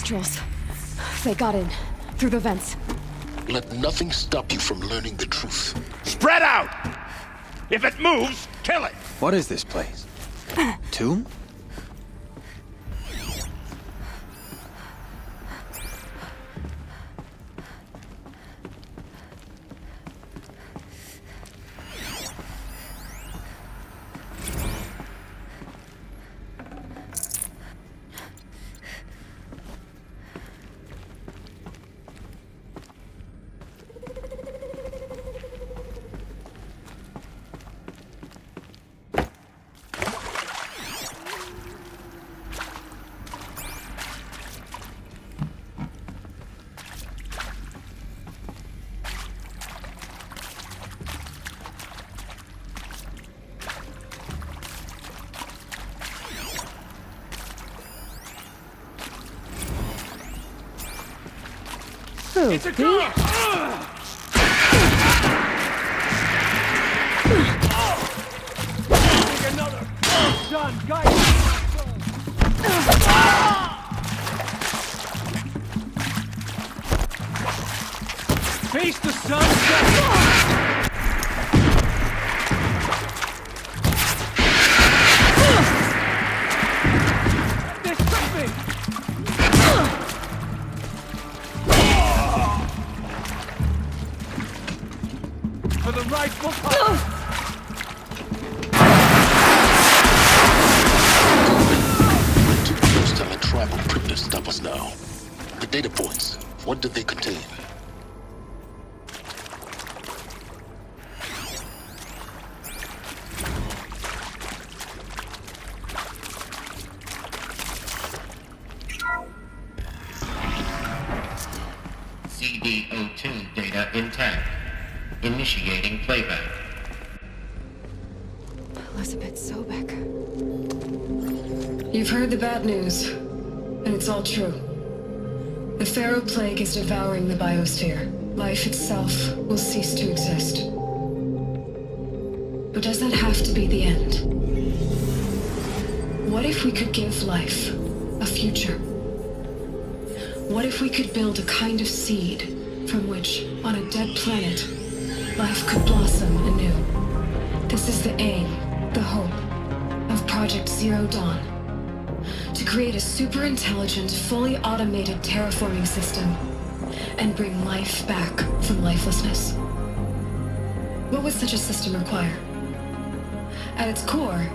Naturals. They got in. Through the vents. Let nothing stop you from learning the truth. Spread out! If it moves, kill it! What is this place? Tomb? It's a girl! Take another! John, guide face the sunset! For the rightful cause! Too close to our tribal prick to stop us now. The data points, what did they contain? CD02 data intact. Initiating playback. Elizabeth Sobek. You've heard the bad news, and it's all true. The Pharaoh Plague is devouring the biosphere. Life itself will cease to exist. But does that have to be the end? What if we could give life a future? What if we could build a kind of seed from which, on a dead planet, life could blossom anew? This is the aim, the hope, of Project Zero Dawn. To create a super-intelligent, fully automated terraforming system and bring life back from lifelessness. What would such a system require? At its core,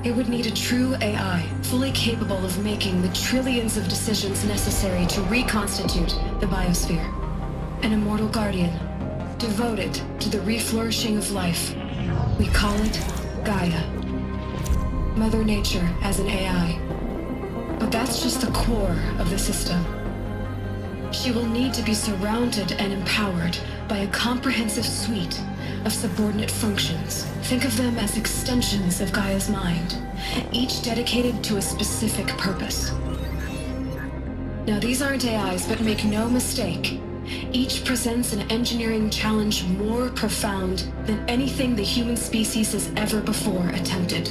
it would need a true AI, fully capable of making the trillions of decisions necessary to reconstitute the biosphere. An immortal guardian, devoted to the reflourishing of life. We call it Gaia. Mother Nature as an AI. But that's just the core of the system. She will need to be surrounded and empowered by a comprehensive suite of subordinate functions. Think of them as extensions of Gaia's mind, each dedicated to a specific purpose. Now, these aren't AIs, but make no mistake, each presents an engineering challenge more profound than anything the human species has ever before attempted.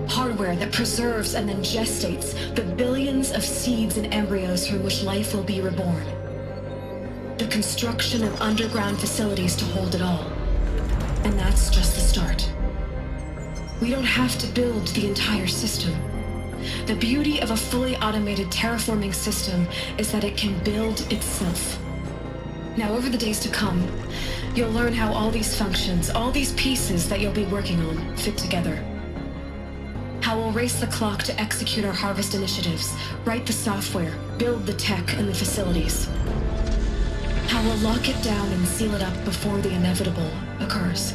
Hardware that preserves and then gestates the billions of seeds and embryos from which life will be reborn. The construction of underground facilities to hold it all. And that's just the start. We don't have to build the entire system. The beauty of a fully automated terraforming system is that it can build itself. Now, over the days to come, you'll learn how all these functions, all these pieces that you'll be working on, fit together. How we'll race the clock to execute our harvest initiatives, write the software, build the tech and the facilities. How we'll lock it down and seal it up before the inevitable occurs.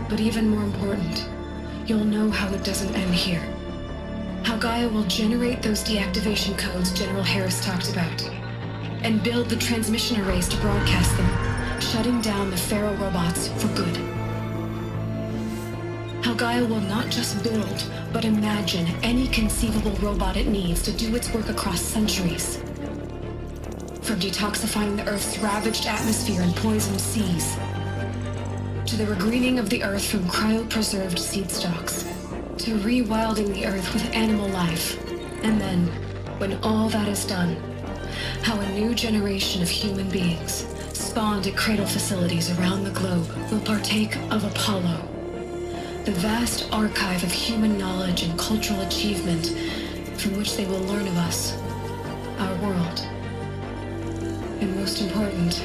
But even more important, you'll know how it doesn't end here. How Gaia will generate those deactivation codes General Harris talked about, and build the transmission arrays to broadcast them, shutting down the Pharaoh robots for good. How Gaia will not just build, but imagine any conceivable robot it needs to do its work across centuries. From detoxifying the Earth's ravaged atmosphere and poisoned seas, to the regreening of the Earth from cryopreserved seed stalks, to rewilding the Earth with animal life, and then When all that is done, how a new generation of human beings, spawned at cradle facilities around the globe, will partake of Apollo, the vast archive of human knowledge and cultural achievement from which they will learn of us, our world, and most important,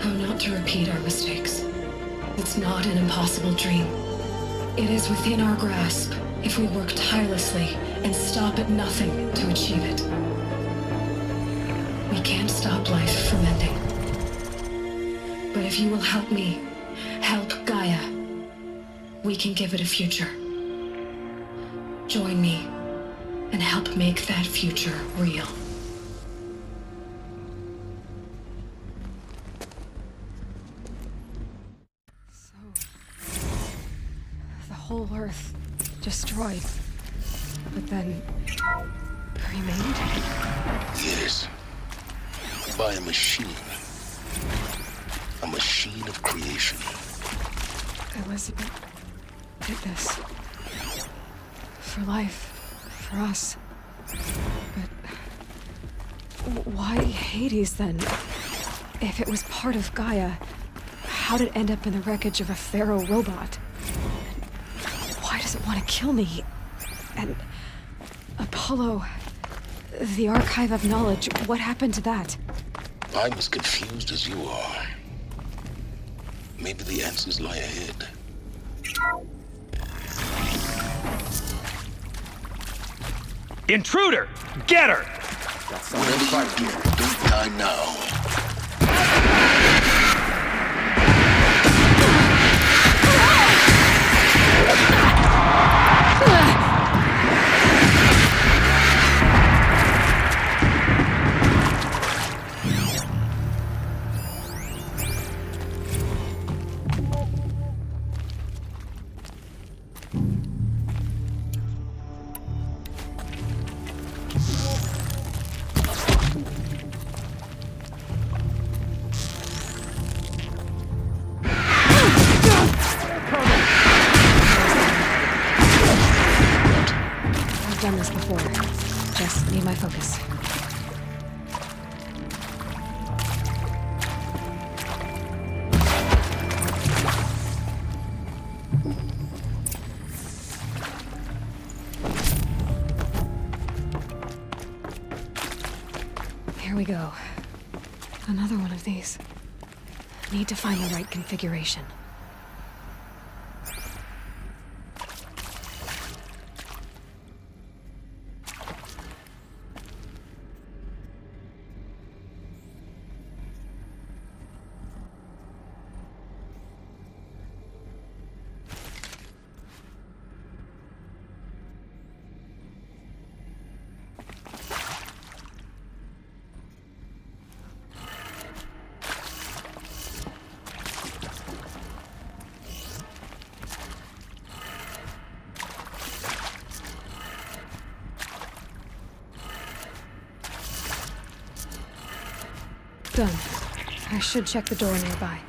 how not to repeat our mistakes. It's not an impossible dream. It is within our grasp if we work tirelessly and stop at nothing to achieve it. We can't stop life from ending. But if you will help me, help Gaia, we can give it a future. Join me and help make that future real. The whole Earth destroyed, but then remained? Yes. By a machine. A machine of creation. Elizabeth did this. For life. For us. But why Hades then? If it was part of Gaia, how did it end up in the wreckage of a pharaoh robot? Why does it want to kill me? And Apollo, the archive of knowledge, what happened to that? I'm as confused as you are. Maybe the answers lie ahead. Intruder! Get her! Whatever you do, don't die now. I've done this before. Just need my focus. Here we go. Another one of these. Need to find the right configuration. Done. I should check the door nearby.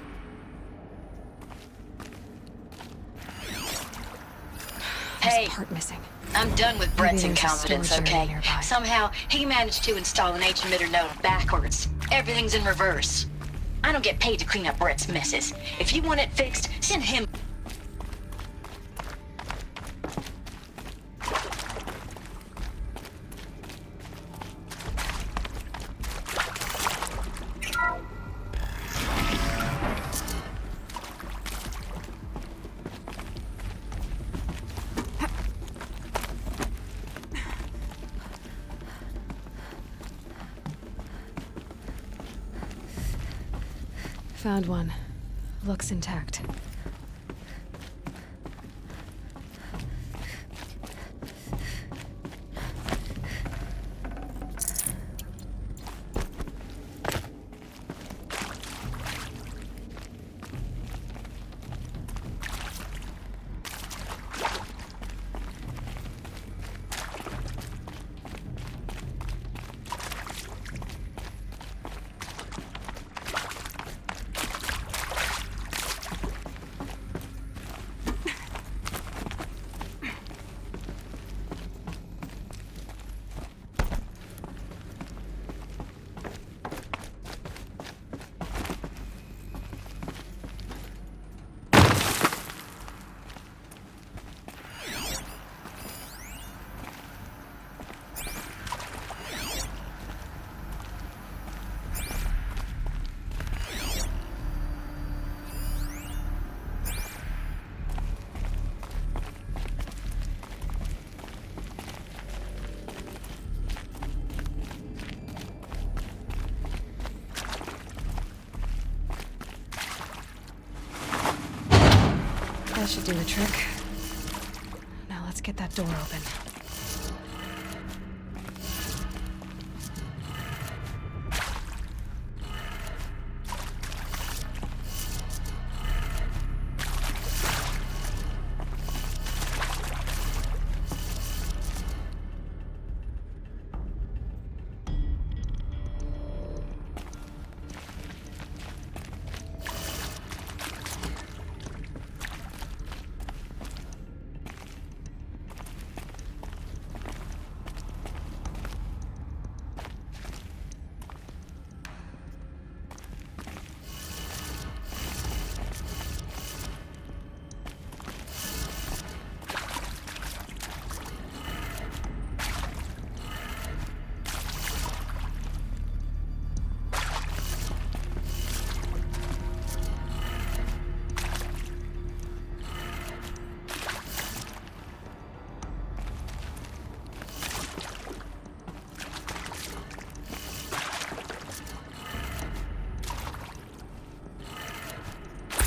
Hey, There's a part missing. I'm done with Brett's Maybe there's a incompetence, storage area okay? nearby. Somehow, he managed to install an H-emitter node backwards. Everything's in reverse. I don't get paid to clean up Brett's messes. If you want it fixed, send him. Found one. Looks intact. That should do the trick. Now let's get that door open.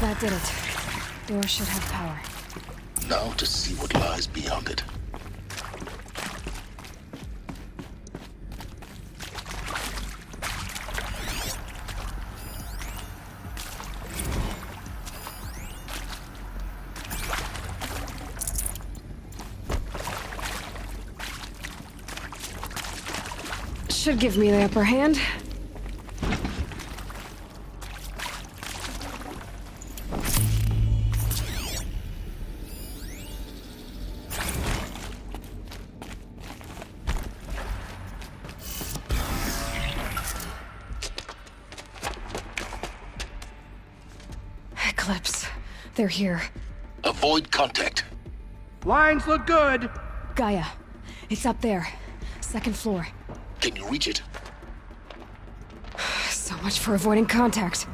That did it. Door should have power. Now to see what lies beyond it. Should give me the upper hand. Eclipse. They're here. Avoid contact. Lines look good. Gaia. It's up there. Second floor. Can you reach it? So much for avoiding contact.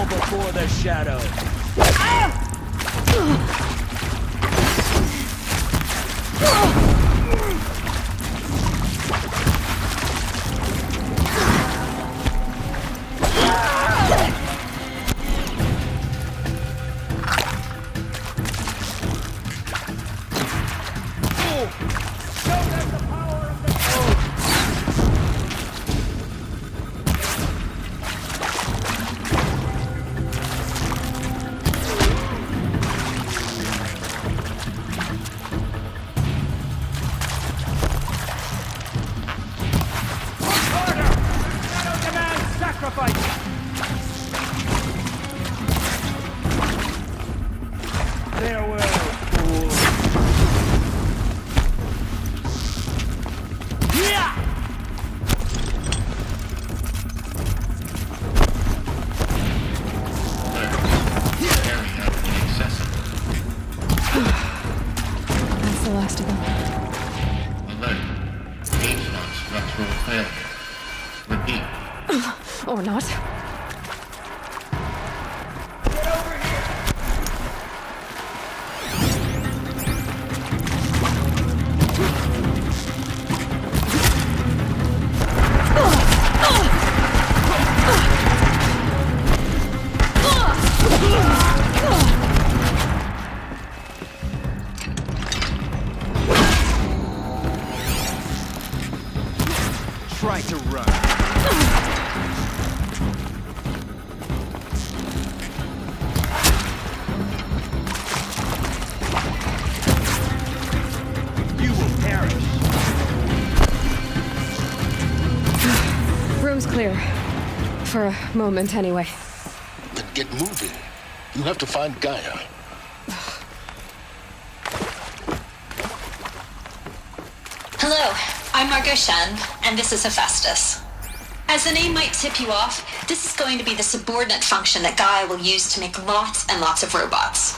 Before the shadow. Or not. Try to run. room's clear. For a moment, anyway. Then get moving. You have to find Gaia. Hello, I'm Margot Shen, and this is Hephaestus. As the name might tip you off, this is going to be the subordinate function that Gaia will use to make lots and lots of robots.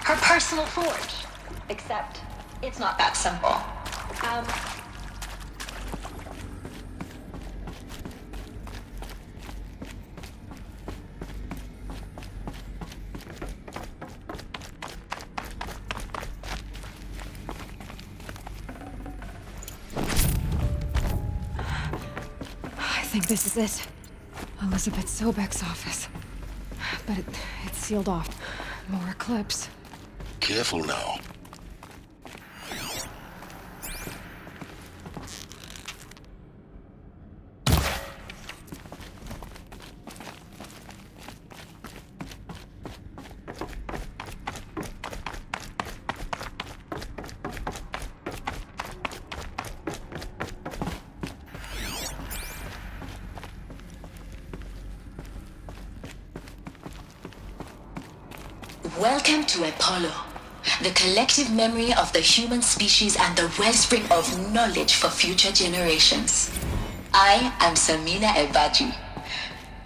Her personal forge. Except, it's not that simple. I think this is it. Elizabeth Sobek's office. But it's sealed off. More eclipse. Careful now. Welcome to Apollo, the collective memory of the human species and the wellspring of knowledge for future generations. I am Samina Ebaji.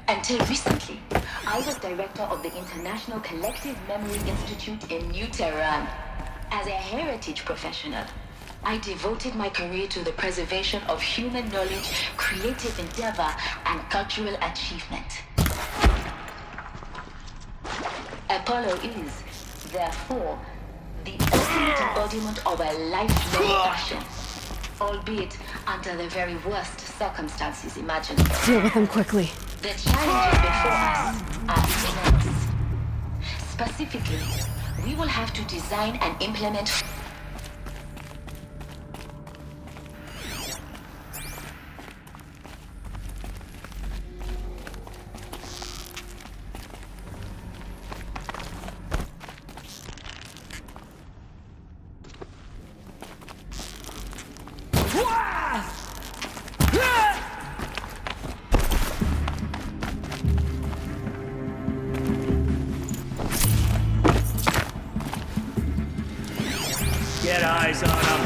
Until recently, I was director of the International Collective Memory Institute in New Tehran. As a heritage professional, I devoted my career to the preservation of human knowledge, creative endeavor, and cultural achievement. Apollo is, therefore, the ultimate embodiment of a lifelong passion, albeit under the very worst circumstances imaginable. Deal with them quickly. The challenges before us are immense. Specifically, we will have to design and implement Get eyes on him.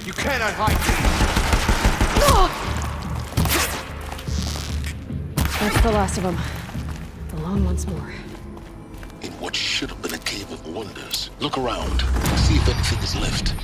You cannot hide That's the last of them. Alone once more. In what should have been a cave of wonders. Look around. See if anything is left.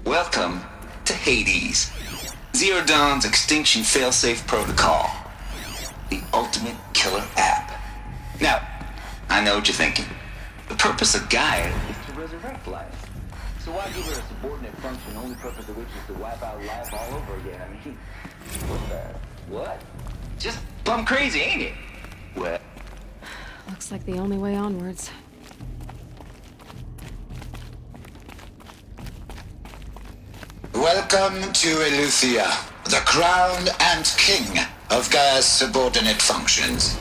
Welcome to Hades, Zero Dawn's extinction failsafe protocol, the ultimate killer app. Now, I know what you're thinking. The purpose of Gaia is to resurrect life. So why give her a subordinate function, only purpose of which is to wipe out life all over again? I mean, what? Just plumb crazy, ain't it? Well, Looks like the only way onwards. Welcome to Eleuthia, the crown and king of Gaia's subordinate functions.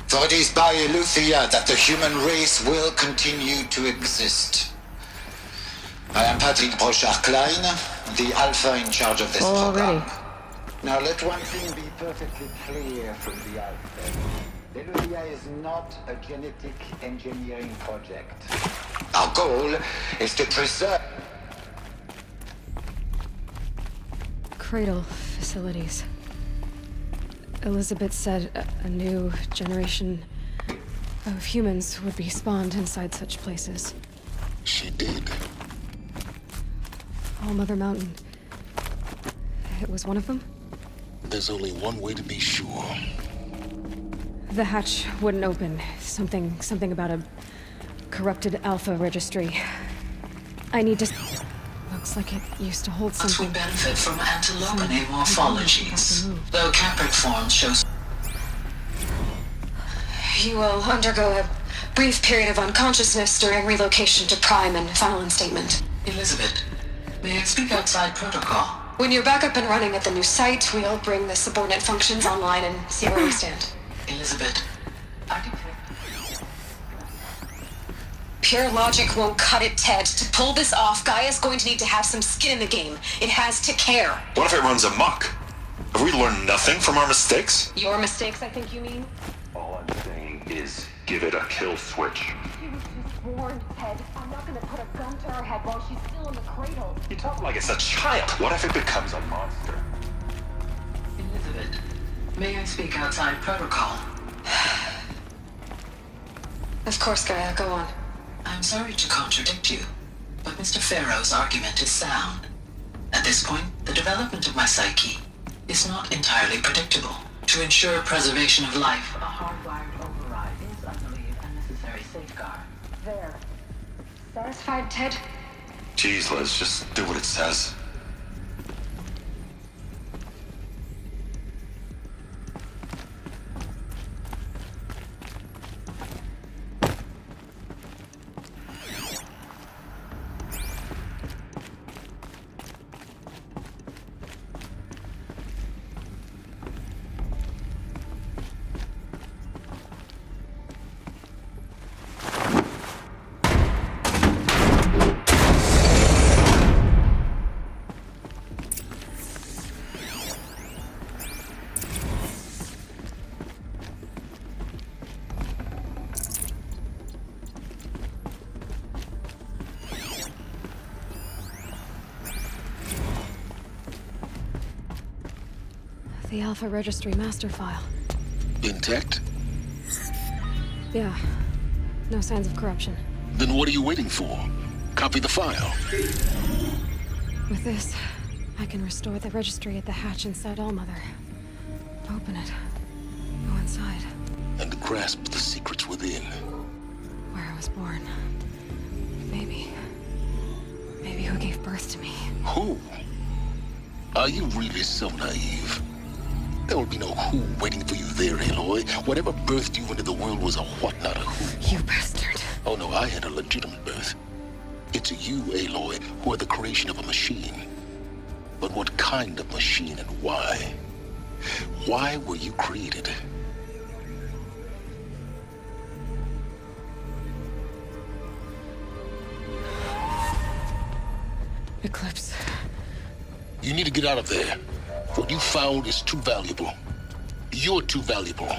For it is by Eleuthia that the human race will continue to exist. I am Patrick Brochard-Klein, the alpha in charge of this program. Now let one thing be perfectly clear from the outset. Eleuthia is not a genetic engineering project. Our goal is to preserve... Cradle facilities. Elizabeth said a new generation of humans would be spawned inside such places. She did. All Mother Mountain. It was one of them? There's only one way to be sure. The hatch wouldn't open. Something about a corrupted Alpha registry. I need to... Looks like it used to hold But we something. benefit from antilopine morphologies, though Caprid forms show... You will undergo a brief period of unconsciousness during relocation to Prime and final instatement. Elizabeth, may I speak outside protocol? When you're back up and running at the new site, we'll bring the subordinate functions online and see where we stand. Elizabeth, I detect... Pure logic won't cut it, Ted. To pull this off, Gaia's going to need to have some skin in the game. It has to care. What if it runs amok? Have we learned nothing from our mistakes? Your mistakes, I think you mean? All I'm saying is give it a kill switch. She was just warned, Ted. I'm not gonna put a gun to her head while she's still in the cradle. You talk like it's a child. What if it becomes a monster? Elizabeth, may I speak outside protocol? Of course, Gaia, go on. I'm sorry to contradict you, but Mr. Farrow's argument is sound. At this point, the development of my psyche is not entirely predictable. To ensure preservation of life, a hardwired override is, I believe, a necessary safeguard. There. Satisfied, Ted? Jeez, Liz, just do what it says. The Alpha Registry master file. Intact? Yeah. No signs of corruption. Then what are you waiting for? Copy the file. With this, I can restore the registry at the hatch inside Allmother. Open it. Go inside. And grasp the secrets within. Where I was born. Maybe who gave birth to me. Who? Are you really so naive? There will be no who waiting for you there, Aloy. Whatever birthed you into the world was a what, not a who. You bastard. Oh no, I had a legitimate birth. It's you, Aloy, who are the creation of a machine. But what kind of machine and why? Why were you created? Eclipse. You need to get out of there. What you found is too valuable. You're too valuable.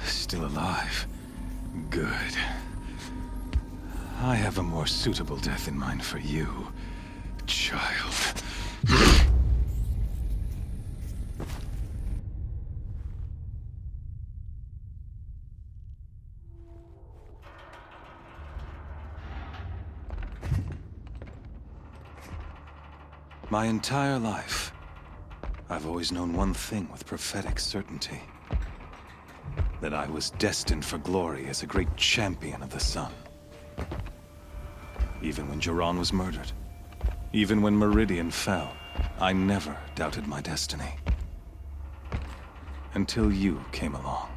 Still alive. Good. I have a more suitable death in mind for you, child. My entire life, I've always known one thing with prophetic certainty. That I was destined for glory as a great champion of the sun. Even when Jiran was murdered, even when Meridian fell, I never doubted my destiny. Until you came along.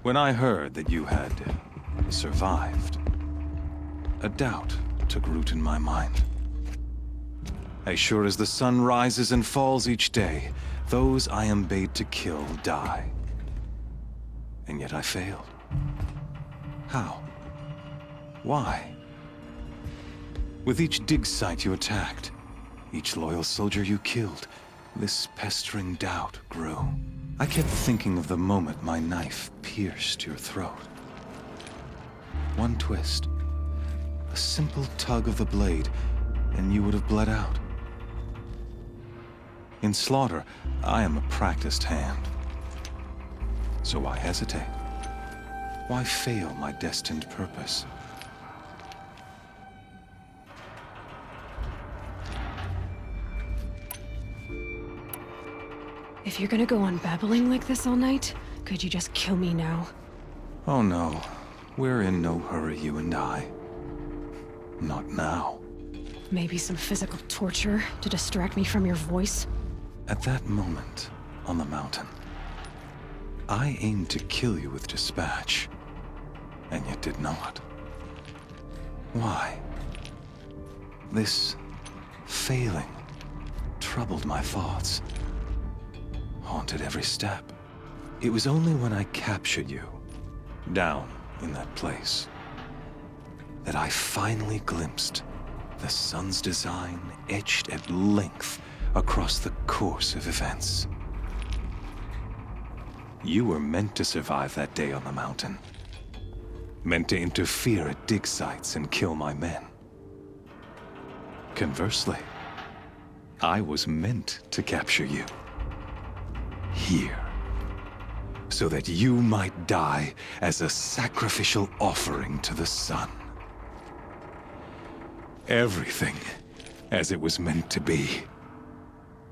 When I heard that you had survived, a doubt took root in my mind. As sure as the sun rises and falls each day, those I am bade to kill die. And yet I failed. How? Why? With each dig site you attacked, each loyal soldier you killed, this pestering doubt grew. I kept thinking of the moment my knife pierced your throat. One twist, a simple tug of the blade, and you would have bled out. In slaughter, I am a practiced hand. So why hesitate? Why fail my destined purpose? If you're gonna go on babbling like this all night, could you just kill me now? Oh no, we're in no hurry, you and I. Not now. Maybe some physical torture to distract me from your voice? At that moment, on the mountain, I aimed to kill you with dispatch, and yet did not. Why? This failing troubled my thoughts, haunted every step. It was only when I captured you, down in that place, that I finally glimpsed the sun's design etched at length across the course of events. You were meant to survive that day on the mountain. Meant to interfere at dig sites and kill my men. Conversely, I was meant to capture you. Here. So that you might die as a sacrificial offering to the sun. Everything as it was meant to be.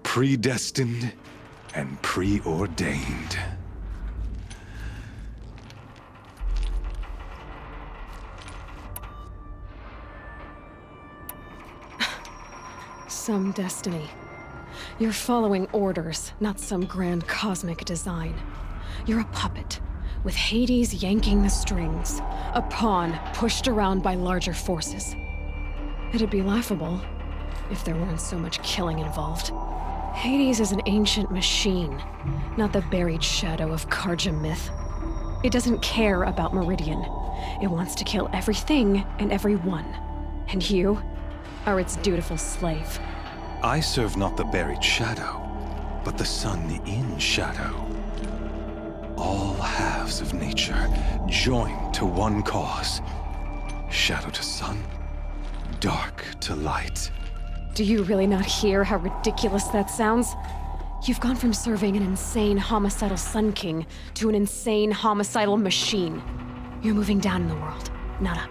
Predestined and preordained. Some destiny. You're following orders, not some grand cosmic design. You're a puppet, with Hades yanking the strings, a pawn pushed around by larger forces. It'd be laughable if there weren't so much killing involved. Hades is an ancient machine, not the buried shadow of Karja myth. It doesn't care about Meridian. It wants to kill everything and everyone. And you are its dutiful slave. I serve not the buried shadow, but the sun in shadow. All halves of nature joined to one cause. Shadow to sun, dark to light. Do you really not hear how ridiculous that sounds? You've gone from serving an insane homicidal Sun King to an insane homicidal machine. You're moving down in the world, not up.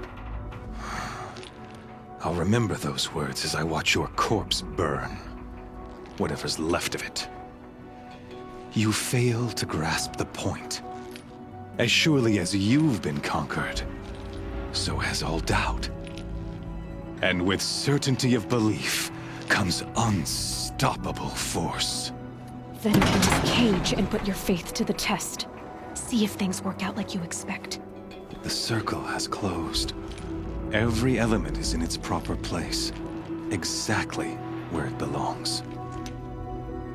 I'll remember those words as I watch your corpse burn. Whatever's left of it. You fail to grasp the point. As surely as you've been conquered, so has all doubt. And with certainty of belief comes unstoppable force. Then enter this cage and put your faith to the test. See if things work out like you expect. The circle has closed. Every element is in its proper place, exactly where it belongs.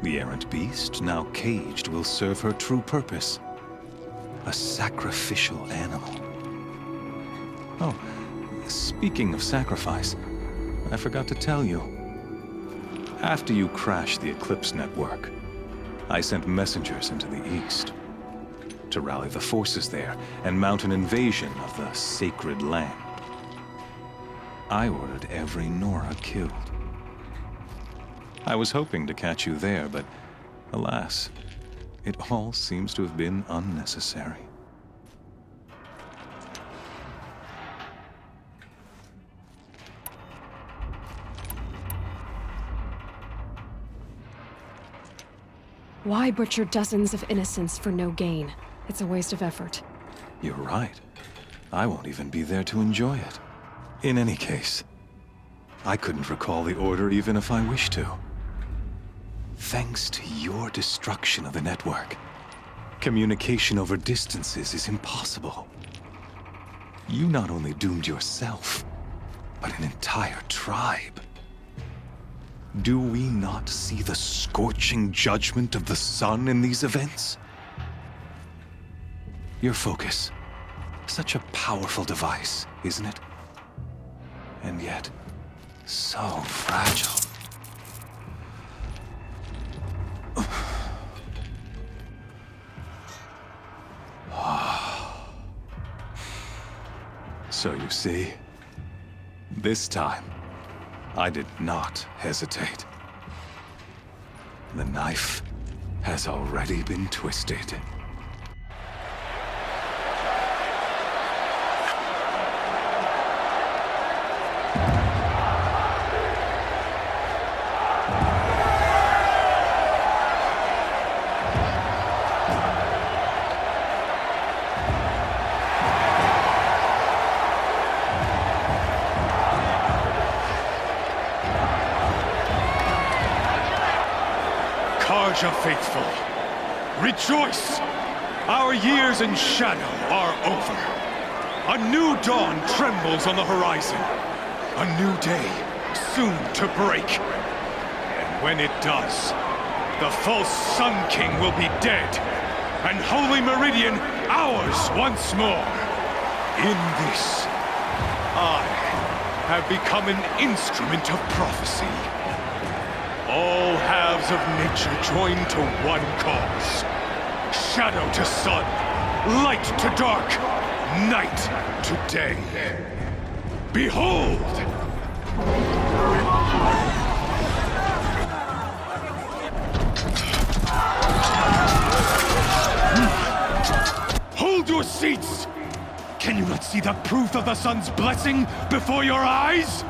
The errant beast, now caged, will serve her true purpose. A sacrificial animal. Oh, speaking of sacrifice, I forgot to tell you. After you crashed the Eclipse network, I sent messengers into the east to rally the forces there and mount an invasion of the sacred land. I ordered every Nora killed. I was hoping to catch you there, but alas, it all seems to have been unnecessary. Why butcher dozens of innocents for no gain? It's a waste of effort. You're right. I won't even be there to enjoy it. In any case, I couldn't recall the order even if I wished to. Thanks to your destruction of the network, communication over distances is impossible. You not only doomed yourself, but an entire tribe. Do we not see the scorching judgment of the sun in these events? Your focus. Such a powerful device, isn't it? And yet, so fragile. So you see, this time, I did not hesitate. The knife has already been twisted. Karja faithful, rejoice! Our years in shadow are over. A new dawn trembles on the horizon. A new day, soon to break. And when it does, the false Sun King will be dead, and Holy Meridian ours once more. In this, I have become an instrument of prophecy. All halves of nature join to one cause. Shadow to sun, light to dark, night to day. Behold! Hold your seats! Can you not see the proof of the sun's blessing before your eyes?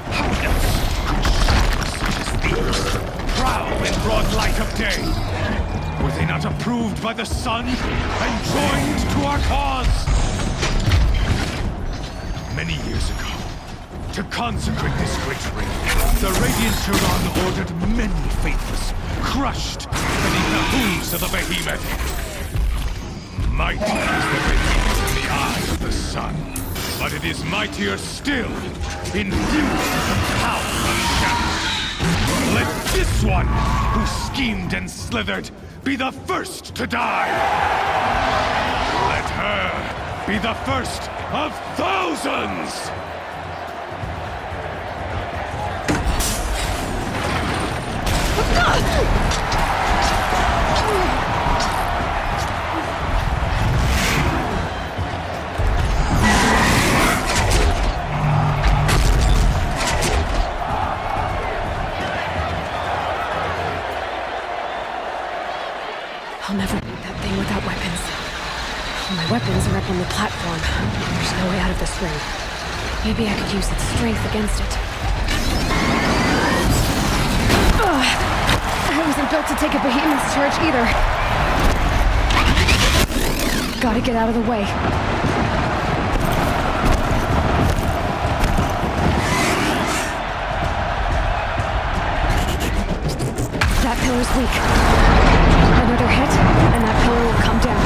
How else could shadows such as these prowl in broad light of day? Were they not approved by the sun and joined to our cause? Many years ago, to consecrate this great ring, the Radiant Turan ordered many faithless, crushed beneath the hooves of the behemoth. Mighty is the behemoth in the eye of the sun, but it is mightier still, infused with the power of shadow. Let this one, who schemed and slithered, be the first to die! Let her be the first of thousands! I'll never beat that thing without weapons. My weapons are up on the platform. There's no way out of this ring. Maybe I could use its strength against it. Ugh. I wasn't built to take a behemoth's charge either. Gotta get out of the way. That pillar's weak. Another hit, and that pillar will come down.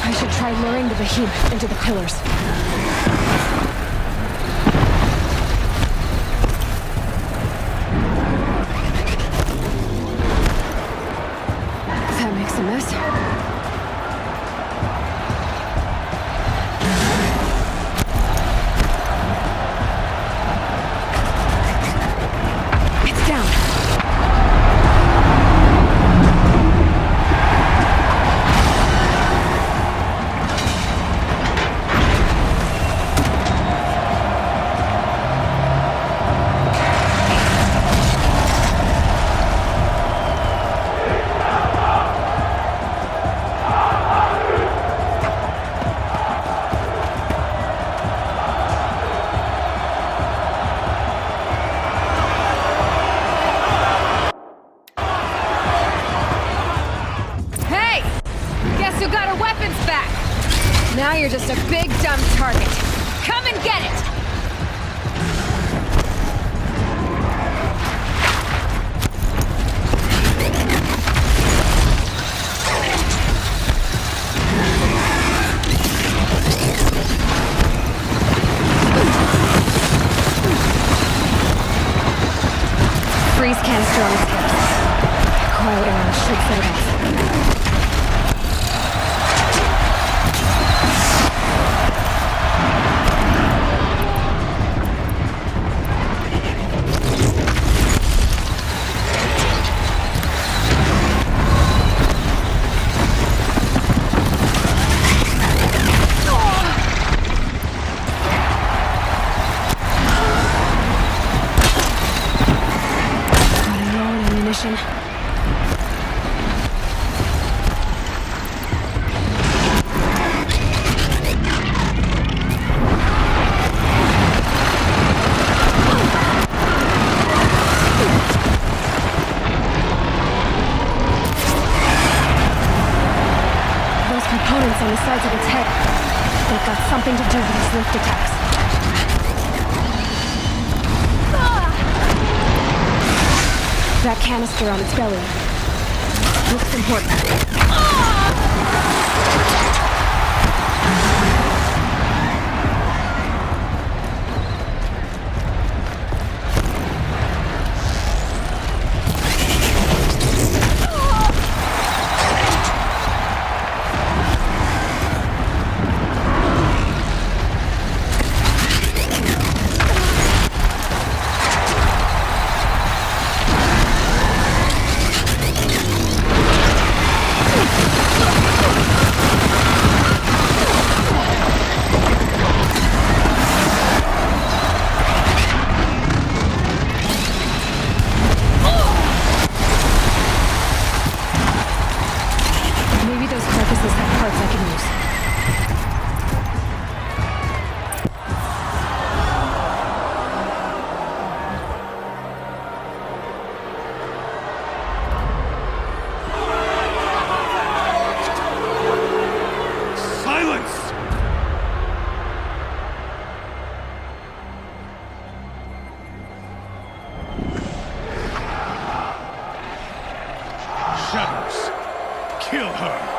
I should try luring the behemoth into the pillars. Now you're just a big, dumb target. Come and get it! freeze canister on its cap. Cryo arrow should set it off. Running low on ammunition. Those components on the sides of its head, they've got something to do with its lift attacks. That canister on its belly looks important. Maybe those carcasses have parts I can use. Silence! Shadows, kill her!